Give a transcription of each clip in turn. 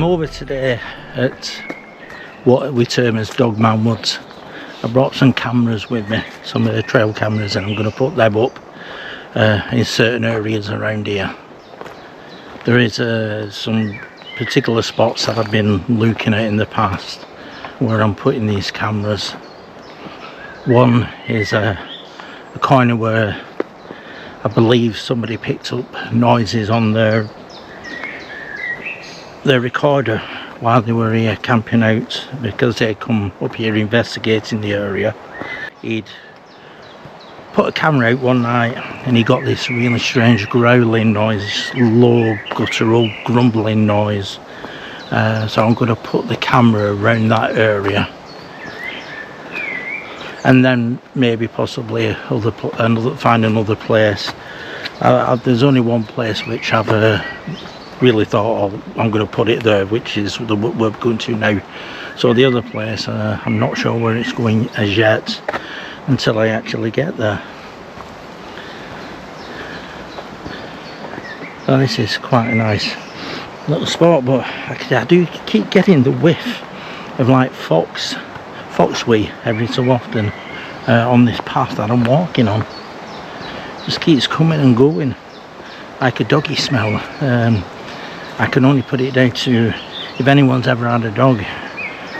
I'm over today at what we term as Dogman Woods. I brought some cameras with me, some of the trail cameras, and I'm going to put them up in certain areas around here. There is some particular spots that I've been looking at in the past where I'm putting these cameras. One is a corner where I believe somebody picked up noises on their recorder while they were here camping out, because they come up here investigating the area. He'd put a camera out one night and he got this really strange growling noise, low guttural grumbling noise. So I'm going to put the camera around that area, and then maybe possibly find another place. There's only one place which I've really thought, oh, I'm going to put it there, which is the we're going to now. So the other place, I'm not sure where it's going as yet until I actually get there. So this is quite a nice little spot, but I do keep getting the whiff of like foxwee every so often on this path that I'm walking on. Just keeps coming and going like a doggy smell. I can only put it down to, if anyone's ever had a dog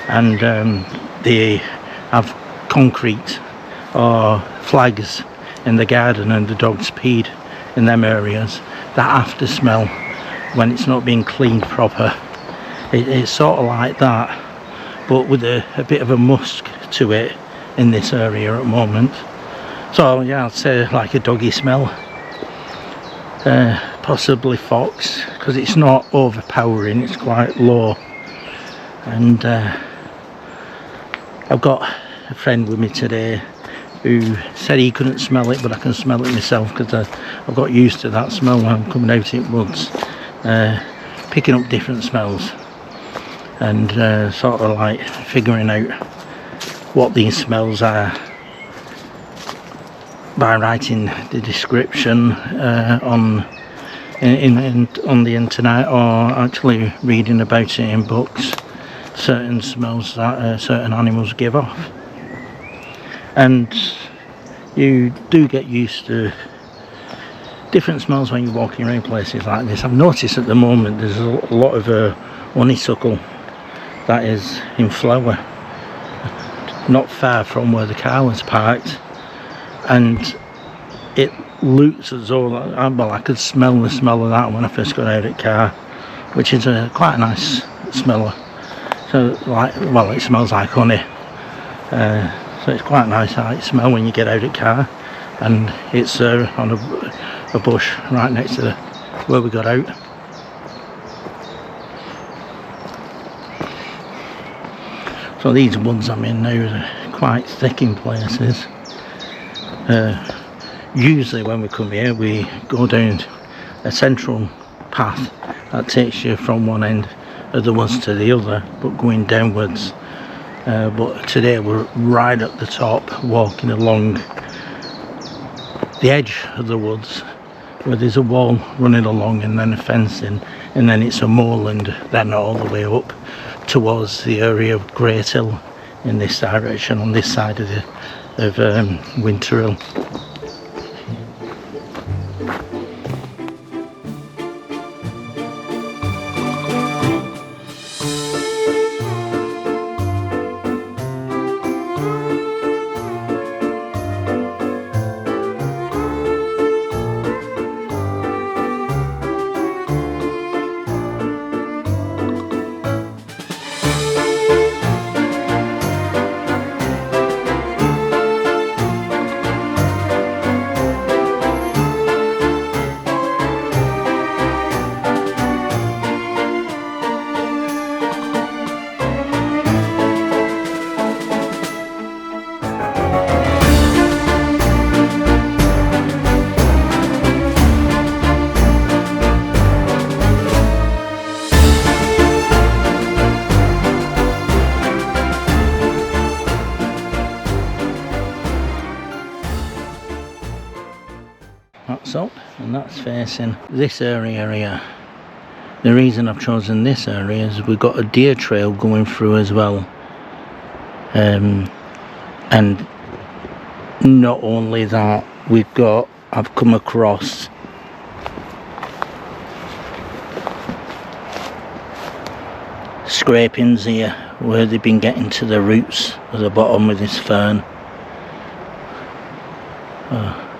and they have concrete or flags in the garden and the dog's peed in them areas, that after smell when it's not being cleaned proper, it's sort of like that, but with a bit of a musk to it in this area at the moment. So yeah, I'd say like a doggy smell. Possibly fox, because it's not overpowering, it's quite low. And I've got a friend with me today who said he couldn't smell it, but I can smell it myself because I've got used to that smell when I'm coming out in woods, picking up different smells and sort of like figuring out what these smells are by writing the description on the internet, or actually reading about it in books, certain smells that certain animals give off. And you do get used to different smells when you're walking around places like this. I've noticed at the moment there's a lot of honeysuckle that is in flower not far from where the car was parked, and it looks as though, well, I could smell the smell of that when I first got out of the car, which is quite a nice smeller. So like, well, it smells like honey, so it's quite a nice smell when you get out of the car, and it's on a bush right next to where we got out. So these woods I'm in now are quite thick in places. Usually when we come here we go down a central path that takes you from one end of the woods to the other, but going downwards. But today we're right at the top, walking along the edge of the woods where there's a wall running along and then a fencing, and then it's a moorland then all the way up towards the area of Great Hill in this direction, on this side of Winter Hill. and that's facing this area here. The reason I've chosen this area is we've got a deer trail going through as well, and not only that, I've come across scrapings here where they've been getting to the roots at the bottom of this fern.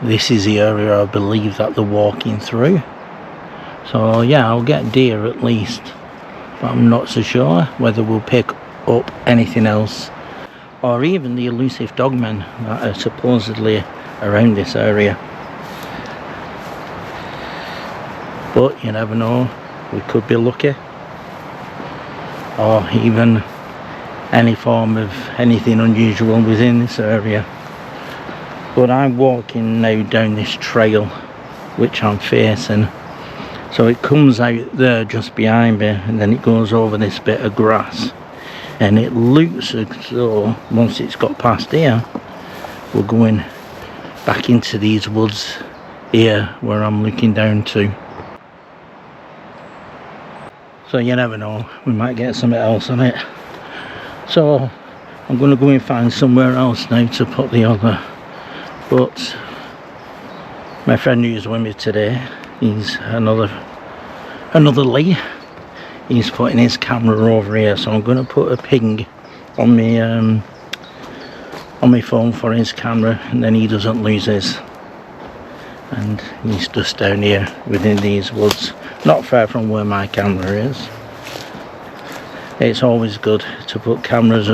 This is the area I believe that they're walking through. So yeah, I'll get deer at least, but I'm not so sure whether we'll pick up anything else, or even the elusive dogmen that are supposedly around this area. But you never know, we could be lucky, or even any form of anything unusual within this area. But I'm walking now down this trail which I'm facing, so it comes out there just behind me, and then it goes over this bit of grass, and it looks as though once it's got past here we're going back into these woods here where I'm looking down to. So you never know, we might get something else on it. So I'm going to go and find somewhere else now to put the other. But my friend who's with me today, he's another Lee. He's putting his camera over here, so I'm going to put a ping on my phone for his camera, and then he doesn't lose his. And he's just down here within these woods, not far from where my camera is. It's always good to put cameras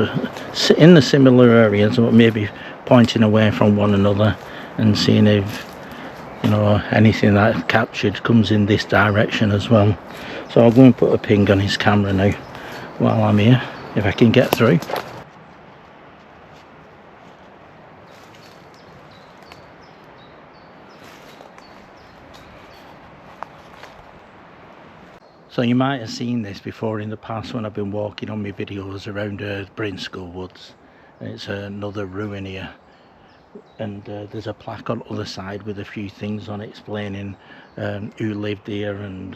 in the similar areas, but maybe pointing away from one another and seeing if, you know, anything that I've captured comes in this direction as well. So I'll go and put a ping on his camera now while I'm here, if I can get through. So you might have seen this before in the past when I've been walking on my videos around Brinscoe Woods. It's another ruin here, and there's a plaque on the other side with a few things on it explaining who lived here, and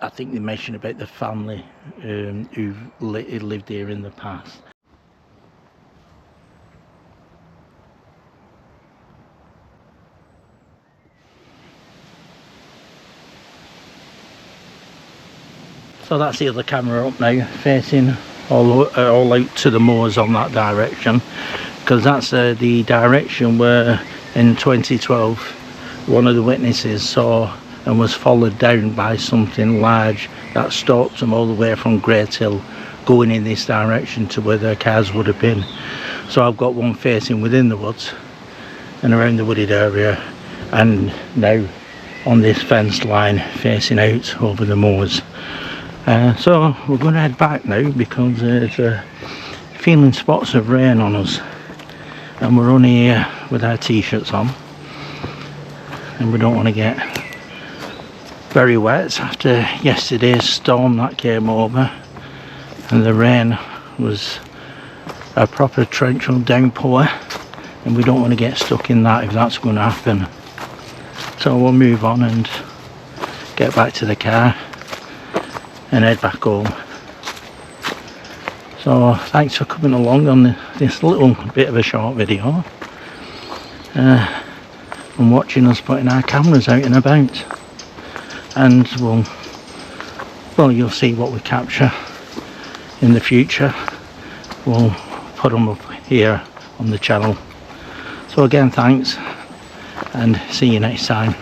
I think they mention about the family who lived here in the past. So that's the other camera up now, facing all out to the moors on that direction, because that's the direction where in 2012 one of the witnesses saw and was followed down by something large that stalked them all the way from Great Hill going in this direction to where their cars would have been. So I've got one facing within the woods and around the wooded area, and now on this fence line facing out over the moors. So we're going to head back now, because it's feeling spots of rain on us, and we're only here with our t-shirts on, and we don't want to get very wet after yesterday's storm that came over, and the rain was a proper torrential downpour, and we don't want to get stuck in that if that's going to happen. So we'll move on and get back to the car and head back home. So thanks for coming along on this little bit of a short video, and watching us putting our cameras out and about, and well you'll see what we capture in the future. We'll put them up here on the channel. So again, thanks, and see you next time.